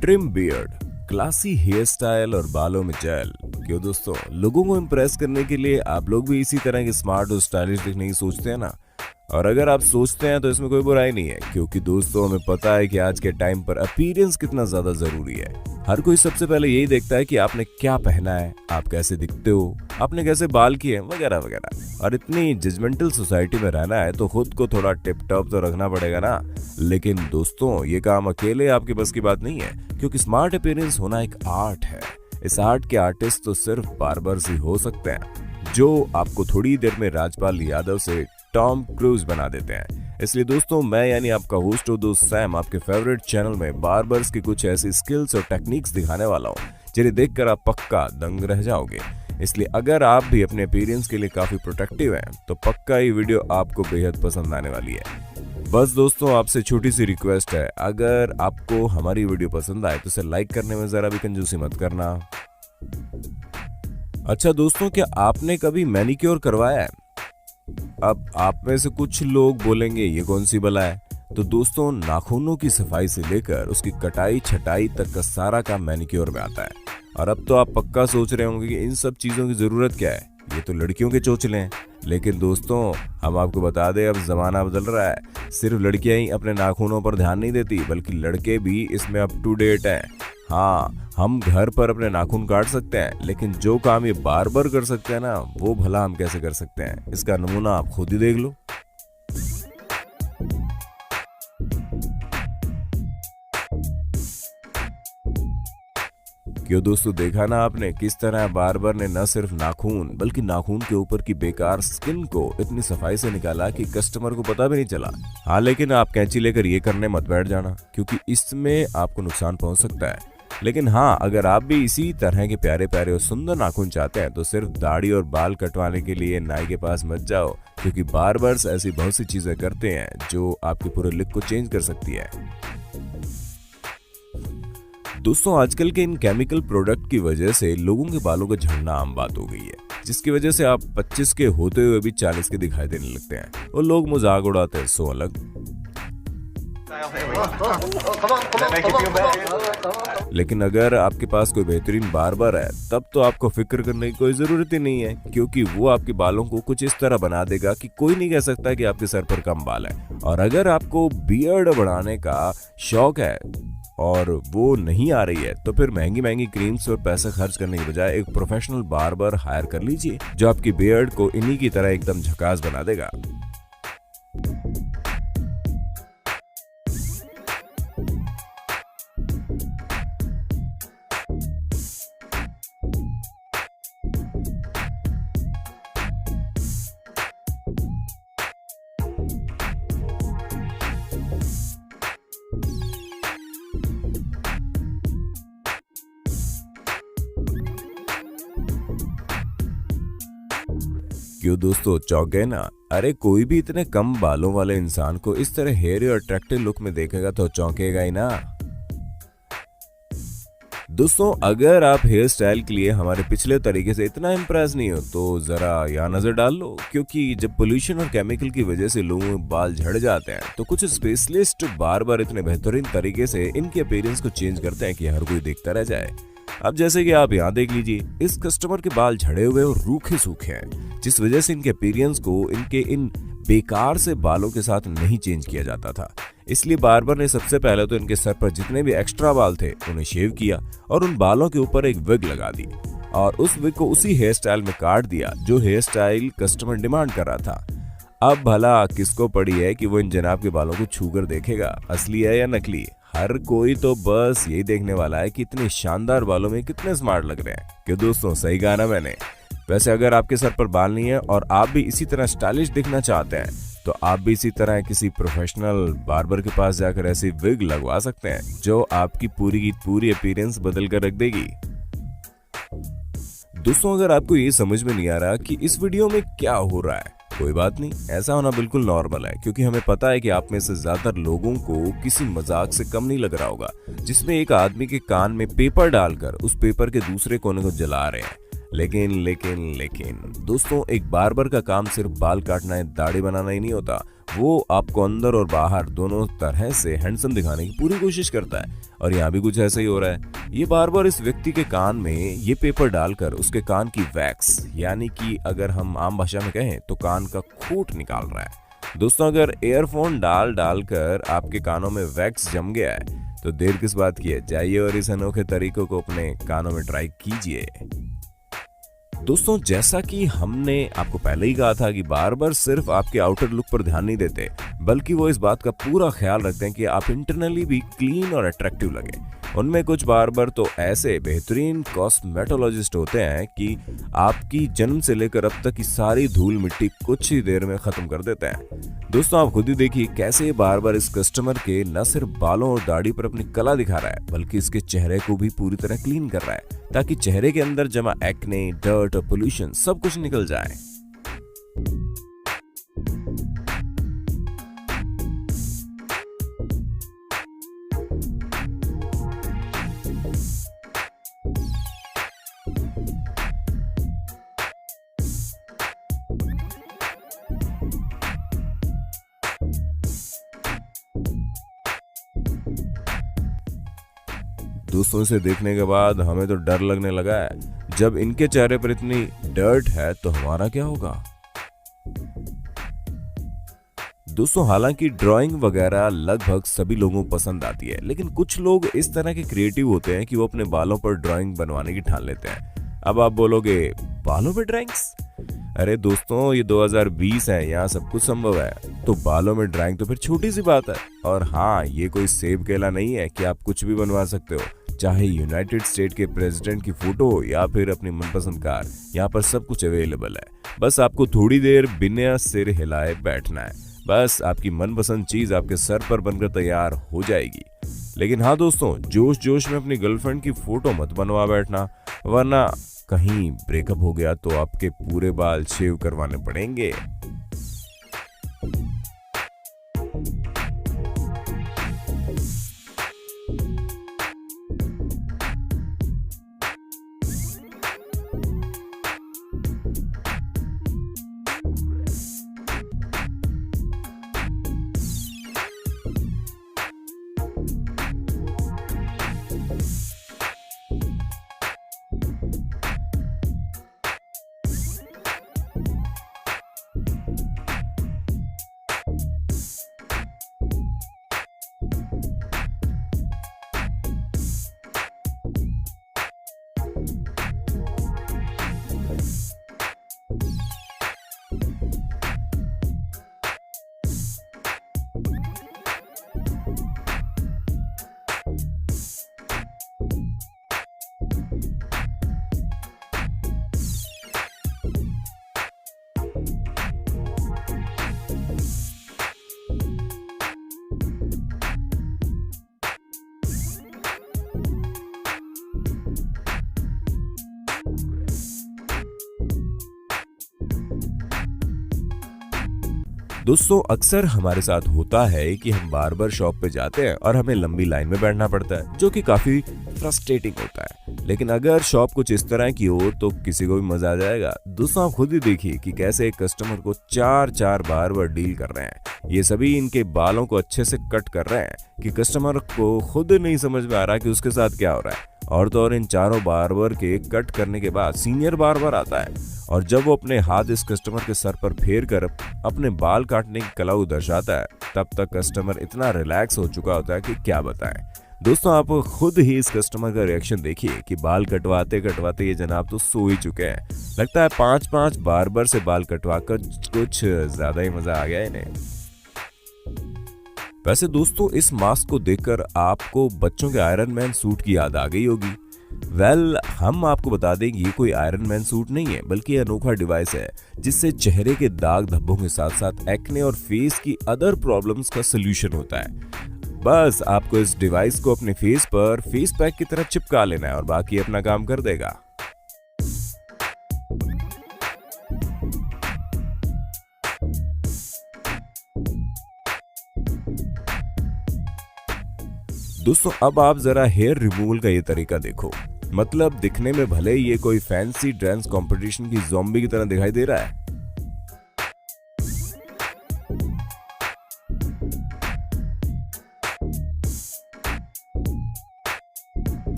Trim beard, classy hair style और बालों में जेल। क्यों दोस्तों, लोगों को इम्प्रेस करने के लिए आप लोग भी इसी तरह के स्मार्ट और स्टाइलिश दिखने की सोचते हैं ना। और अगर आप सोचते हैं तो इसमें कोई बुराई नहीं है, क्योंकि दोस्तों हमें पता है कि आज के टाइम पर अपीयरेंस कितना ज्यादा जरूरी है। हर कोई सबसे पहले यही देखता है कि आपने क्या पहना है, आप कैसे दिखते हो, आपने कैसे बाल किए हैं, वगैरह वगैरह। और इतनी जजमेंटल सोसाइटी में रहना है तो खुद को थोड़ा टिप टॉप तो रखना पड़ेगा ना। लेकिन दोस्तों ये काम अकेले आपके बस की बात नहीं है, क्योंकि स्मार्ट अपीयरेंस होना एक आर्ट है। इस आर्ट के आर्टिस्ट तो सिर्फ बार्बर्स ही हो सकते हैं, जो आपको थोड़ी देर में राजपाल यादव से टॉम क्रूज बना देते हैं। इसलिए दोस्तों मैं यानी आपका होस्ट और दोस्त सैम आपके फेवरेट चैनल में बार्बर्स की कुछ ऐसी स्किल्स और टेक्निक्स दिखाने वाला हूँ जिन्हें देखकर आप पक्का दंग रह जाओगे। इसलिए अगर आप भी अपने अपीयरेंस के लिए काफी प्रोटेक्टिव हैं तो पक्का ये वीडियो आपको बेहद पसंद आने वाली है। बस दोस्तों आपसे छोटी सी रिक्वेस्ट है, अगर आपको हमारी वीडियो पसंद आए तो इसे लाइक करने में जरा भी कंजूसी मत करना। अच्छा दोस्तों, क्या आपने कभी मैनिक्योर करवाया है? अब आप में से कुछ लोग बोलेंगे ये कौन सी बला है। तो दोस्तों नाखूनों की सफाई से लेकर उसकी कटाई छटाई तक का सारा काम मैनिक्योर में आता है। और अब तो आप पक्का सोच रहे होंगे कि इन सब चीजों की जरूरत क्या है, ये तो लड़कियों के चोचले हैं। लेकिन दोस्तों हम आपको बता दें, अब जमाना बदल रहा है। सिर्फ लड़कियां ही अपने नाखूनों पर ध्यान नहीं देती, बल्कि लड़के भी इसमें अप टू डेट हैं। हाँ, हम घर पर अपने नाखून काट सकते हैं, लेकिन जो काम ये बार्बर कर सकते हैं ना, वो भला हम कैसे कर सकते हैं, इसका नमूना आप खुद ही देख लो। क्यों दोस्तों, देखा ना आपने किस तरह बार्बर ने न सिर्फ नाखून बल्कि नाखून के ऊपर की बेकार स्किन को इतनी सफाई से निकाला कि कस्टमर को पता भी नहीं चला। हाँ, लेकिन आप कैंची लेकर ये करने मत बैठ जाना, क्योंकि इसमें आपको नुकसान पहुंच सकता है। लेकिन हाँ, अगर आप भी इसी तरह के प्यारे प्यारे और सुंदर नाखून चाहते हैं तो सिर्फ दाढ़ी और बाल कटवाने के लिए नाई के पास मत जाओ, क्योंकि बार्बर्स ऐसी बहुत सी चीजें करते हैं जो आपके पूरे लुक को चेंज कर सकती है। दोस्तों आजकल के इन केमिकल प्रोडक्ट की वजह से लोगों के बालों का झड़ना आम बात हो गई है, जिसकी वजह से आप 25 के होते हुए भी 40 के दिखाई देने लगते हैं और लोग मजाक उड़ाते हैं, सो अलग। लेकिन अगर आपके पास कोई बेहतरीन बार्बर है तब तो आपको फिक्र करने की कोई जरूरत ही नहीं है, क्योंकि वो आपके बालों को कुछ इस तरह बना देगा कि कोई नहीं कह सकता कि आपके सर पर कम बाल है। और अगर आपको बियर्ड बढ़ाने का शौक है और वो नहीं आ रही है तो फिर महंगी महंगी क्रीम्स और पैसे खर्च करने की बजाय एक प्रोफेशनल बार्बर हायर कर लीजिए, जो आपकी बियर्ड को इन्हीं की तरह एकदम झकास बना देगा। क्यों दोस्तों, चौंक गए ना? अरे कोई भी इतने कम बालों वाले इंसान को इस तरह हेयर और अट्रैक्टिव लुक में देखेगा तो चौंकेगा ही ना। दोस्तों अगर आप हेयर स्टाइल के लिए हमारे पिछले तरीके से इतना इम्प्रेस नहीं हो तो जरा यहाँ नजर डाल लो, क्योंकि जब पोल्यूशन और केमिकल की वजह से लोगों में बाल झड़ जाते हैं तो कुछ स्पेशलिस्ट बार इतने बेहतरीन तरीके से इनके अपीयरेंस को चेंज करते हैं कि हर कोई देखता रह जाए। अब जैसे कि आप यहाँ देख लीजिए, इस कस्टमर के बाल झड़े हुए और रूखे सूखे हैं, जिस वजह से इनके अपीयरेंस को इनके इन बेकार से बालों के साथ नहीं चेंज किया जाता था। इसलिए बार्बर ने सबसे पहले तो इनके सर पर जितने भी एक्स्ट्रा बाल थे उन्हें शेव किया और उन बालों के ऊपर एक विग लगा दी और उस विग को उसी हेयर स्टाइल में काट दिया जो हेयर स्टाइल कस्टमर डिमांड कर रहा था। अब भला किसको पड़ी है कि वो इन जनाब के बालों को छूकर देखेगा असली है या नकली? हर कोई तो बस यही देखने वाला है कि इतने शानदार बालों में कितने स्मार्ट लग रहे हैं। क्यों दोस्तों, सही कहा ना मैंने? वैसे अगर आपके सर पर बाल नहीं है और आप भी इसी तरह स्टाइलिश दिखना चाहते हैं तो आप भी इसी तरह किसी प्रोफेशनल बार्बर के पास जाकर ऐसी विग लगवा सकते हैं जो आपकी पूरी की पूरी अपीयरेंस बदल कर रख देगी। दोस्तों अगर आपको ये समझ में नहीं आ रहा कि इस वीडियो में क्या हो रहा है, कोई बात नहीं, ऐसा होना बिल्कुल नॉर्मल है, क्योंकि हमें पता है कि आप में से ज्यादातर लोगों को किसी मजाक से कम नहीं लग रहा होगा जिसमें एक आदमी के कान में पेपर डालकर उस पेपर के दूसरे कोने को जला रहे हैं। लेकिन दोस्तों एक बार्बर का काम सिर्फ बाल काटना है, दाढ़ी बनाना ही नहीं होता, वो आपको अंदर और बाहर दोनों तरह से हैंडसम दिखाने की पूरी कोशिश करता है। और यहाँ भी कुछ ऐसा ही हो रहा है। ये बार बार इस व्यक्ति के कान में ये पेपर डालकर उसके कान की वैक्स, यानी कि अगर हम आम भाषा में कहें तो कान का खूंट निकाल रहा है। दोस्तों, अगर एयरफोन डाल कर आपके कानों में वैक्स जम गया है तो देर किस बात की है, जाइए और इस अनोखे तरीकों को अपने कानों में ट्राई कीजिए। दोस्तों, जैसा कि हमने आपको पहले ही कहा था कि बार बार सिर्फ आपके आउटर लुक पर ध्यान नहीं देते, बल्कि वो इस बात का पूरा ख्याल रखते हैं कि आप इंटरनली भी क्लीन और अट्रैक्टिव लगे। उनमें कुछ बार्बर तो ऐसे बेहतरीन कॉस्मेटोलॉजिस्ट होते हैं कि आपकी जन्म से लेकर अब तक की सारी धूल मिट्टी कुछ ही देर में खत्म कर देते हैं। दोस्तों, आप खुद ही देखिए कैसे ये बार्बर इस कस्टमर के न सिर्फ बालों और दाढ़ी पर अपनी कला दिखा रहा है, बल्कि इसके चेहरे को भी पूरी तरह क्लीन कर रहा है, ताकि चेहरे के अंदर जमा एक्ने, डर्ट और पोल्यूशन सब कुछ निकल जाए। दोस्तों, इसे देखने के बाद हमें तो डर लगने लगा है। जब इनके चेहरे पर इतनी डर्ट है तो हमारा क्या होगा। दोस्तों, हालांकि ड्राइंग वगैरह लगभग सभी लोगों को पसंद आती है, लेकिन कुछ लोग इस तरह के क्रिएटिव होते हैं कि वो अपने बालों पर ड्राइंग बनवाने की ठान लेते हैं। अब आप बोलोगे, बालों पे ड्राइंग्स? अरे दोस्तों, ये 2020 है, यहाँ सब कुछ संभव है। तो बालों में ड्राइंग तो फिर छोटी सी बात है। और हाँ, ये कोई सेब केला नहीं है कि आप कुछ भी बनवा सकते हो, चाहे यूनाइटेड स्टेट के प्रेसिडेंट की फोटो या फिर अपनी मनपसंद कार। यहाँ पर सब कुछ अवेलेबल है। बस आपको थोड़ी देर बिना सिर हिलाए बैठना है, बस आपकी मनपसंद चीज आपके सर पर बनकर तैयार हो जाएगी। लेकिन हाँ दोस्तों, जोश जोश में अपनी गर्लफ्रेंड की फोटो मत बनवा बैठना, वरना कहीं ब्रेकअप हो गया तो आपके पूरे बाल शेव करवाने पड़ेंगे। दोस्तों, अक्सर हमारे साथ होता है कि हम बार्बर शॉप पे जाते हैं और हमें लंबी लाइन में बैठना पड़ता है, जो कि काफी फ्रस्ट्रेटिंग होता है। लेकिन अगर शॉप कुछ इस तरह की हो तो किसी को भी मजा आ जाएगा। दोस्तों, आप खुद ही देखिए कि कैसे एक कस्टमर को चार बार्बर डील कर रहे हैं। ये सभी इनके बालों को अच्छे से कट कर रहे हैं कि कस्टमर को खुद नहीं समझ में आ रहा कि उसके साथ क्या हो रहा है। और तो और इन चारों बार्बर के कट करने के बाद सीनियर बार्बर आता है, और जब वो अपने हाथ इस कस्टमर के सर पर फेर कर अपने बाल काटने की कला को दर्शाता है, तब तक कस्टमर इतना रिलैक्स हो चुका होता है कि क्या बताएं। दोस्तों, आप खुद ही इस कस्टमर का रिएक्शन देखिए कि बाल कटवाते कटवाते ये जनाब तो सो ही चुके हैं। लगता है 5 बार्बर से बाल कटवा कर कुछ ज्यादा ही मजा आ गया इन्हें। वैसे दोस्तों, इस मास्क को देखकर आपको बच्चों के आयरन मैन सूट की याद आ गई होगी। हम आपको बता दें कि ये कोई आयरन मैन सूट नहीं है, बल्कि अनोखा डिवाइस है जिससे चेहरे के दाग धब्बों के साथ साथ एक्ने और फेस की अदर प्रॉब्लम्स का सलूशन होता है। बस आपको इस डिवाइस को अपने फेस पर फेस पैक की तरह चिपका लेना है और बाकी अपना काम कर देगा। दोस्तों, अब आप जरा हेयर रिमूवल का ये तरीका देखो। मतलब दिखने में भले ये कोई फैंसी डांस कंपटीशन की ज़ॉम्बी की तरह दिखाई दे रहा है,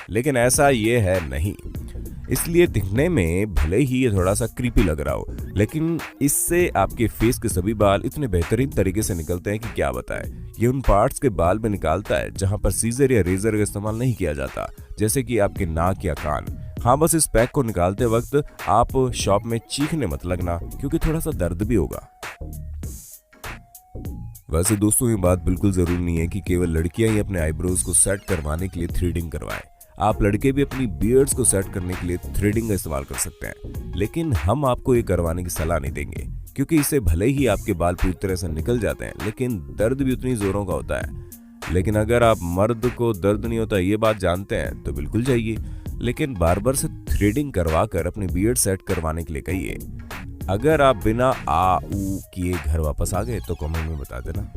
लेकिन ऐसा ये है नहीं। इसलिए दिखने में भले ही ये थोड़ा सा क्रीपी लग रहा हो, लेकिन इससे आपके फेस के सभी बाल इतने बेहतरीन तरीके से निकलते हैं कि क्या बताएं। ये उन पार्ट्स के बाल में निकालता है जहां पर सीजर या रेजर का इस्तेमाल नहीं किया जाता, जैसे कि आपके नाक या कान। हाँ, बस इस पैक को निकालते वक्त आप शॉप में चीखने मत लगना, क्योंकि थोड़ा सा दर्द भी होगा। वैसे दोस्तों, ये बात बिल्कुल जरूरी नहीं है कि केवल लड़कियां ही अपने आईब्रोज को सेट करवाने के लिए थ्रेडिंग करवाएं। आप लड़के भी अपनी बियर्ड्स को सेट करने के लिए थ्रेडिंग का इस्तेमाल कर सकते हैं, लेकिन हम आपको ये करवाने की सलाह नहीं देंगे, क्योंकि इससे भले ही आपके बाल पूरी तरह से निकल जाते हैं, लेकिन दर्द भी उतनी जोरों का होता है। लेकिन अगर आप मर्द को दर्द नहीं होता ये बात जानते हैं तो बिल्कुल जाइए, लेकिन बार्बर से थ्रेडिंग करवा कर अपनी बियर्ड सेट करवाने के लिए कहिए। अगर आप बिना आ ऊ किए घर वापस आ गए तो कमेंट में बता देना।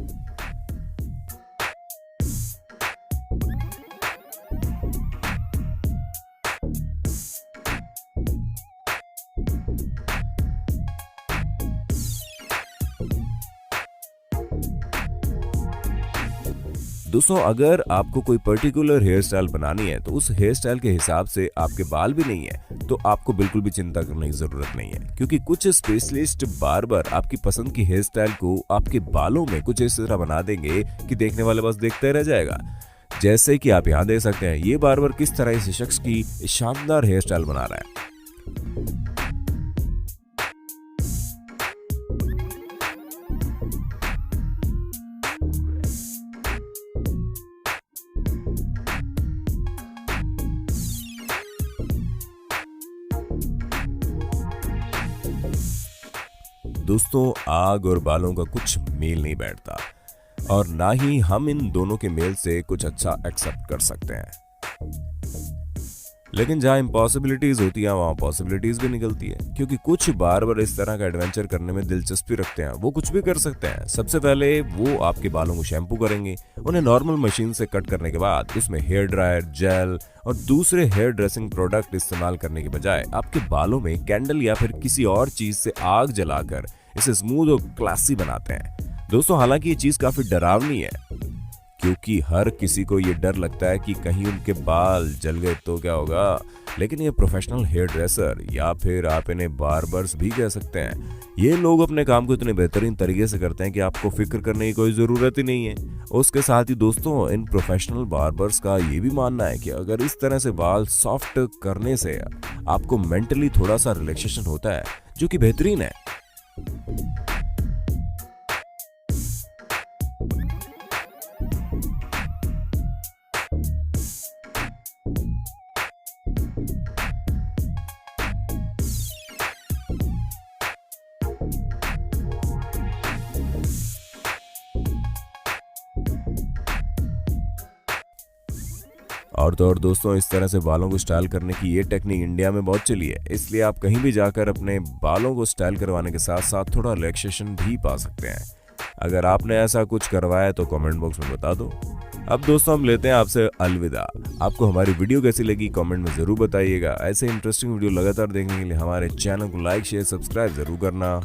दोस्तों, अगर आपको कोई पर्टिकुलर हेयर स्टाइल बनानी है तो उस हेयर स्टाइल के हिसाब से आपके बाल भी नहीं है तो आपको बिल्कुल भी चिंता करने की जरूरत नहीं है, क्योंकि कुछ स्पेशलिस्ट बार्बर आपकी पसंद की हेयर स्टाइल को आपके बालों में कुछ इस तरह बना देंगे कि देखने वाले बस देखते रह जाएगा। जैसे कि आप यहाँ देख सकते हैं, ये बार्बर किस तरह इस शख्स की शानदार हेयर स्टाइल बना रहा है। दोस्तों, आग और बालों का कुछ मेल नहीं बैठता, और ना ही हम इन दोनों के मेल से कुछ अच्छा एक्सेप्ट कर सकते हैं। लेकिन जहां इम्पॉसिबिलिटीज होती है वहां पॉसिबिलिटीज भी निकलती है, क्योंकि कुछ बार इस तरह का एडवेंचर करने में दिलचस्पी रखते हैं। वो कुछ भी कर सकते हैं। सबसे पहले वो आपके बालों को शैम्पू करेंगे, उन्हें नॉर्मल मशीन से कट करने के बाद उसमें हेयर ड्रायर, जेल और दूसरे हेयर ड्रेसिंग प्रोडक्ट इस्तेमाल करने के बजाय आपके बालों में कैंडल या फिर किसी और चीज से आग जलाकर इसे स्मूथ और क्लासी बनाते हैं। दोस्तों, हालांकि ये चीज काफी डरावनी है, क्योंकि हर किसी को ये डर लगता है कि कहीं उनके बाल जल गए तो क्या होगा। लेकिन ये प्रोफेशनल हेयर ड्रेसर या फिर आप इन्हें बार्बर्स भी कह सकते हैं, ये लोग अपने काम को इतने बेहतरीन तरीके से करते हैं कि आपको फिक्र करने की कोई ज़रूरत ही नहीं है। उसके साथ ही दोस्तों, इन प्रोफेशनल बार्बर्स का ये भी मानना है कि अगर इस तरह से बाल सॉफ्ट करने से आपको मेंटली थोड़ा सा रिलैक्सेशन होता है, जो कि बेहतरीन है। और तो और दोस्तों, इस तरह से बालों को स्टाइल करने की ये टेक्निक इंडिया में बहुत चली है, इसलिए आप कहीं भी जाकर अपने बालों को स्टाइल करवाने के साथ साथ थोड़ा रिलैक्सेशन भी पा सकते हैं। अगर आपने ऐसा कुछ करवाया तो कमेंट बॉक्स में बता दो। अब दोस्तों, हम लेते हैं आपसे अलविदा। आपको हमारी वीडियो कैसी लगी कमेंट में जरूर बताइएगा। ऐसे इंटरेस्टिंग वीडियो लगातार देखने के लिए हमारे चैनल को लाइक, शेयर, सब्सक्राइब जरूर करना।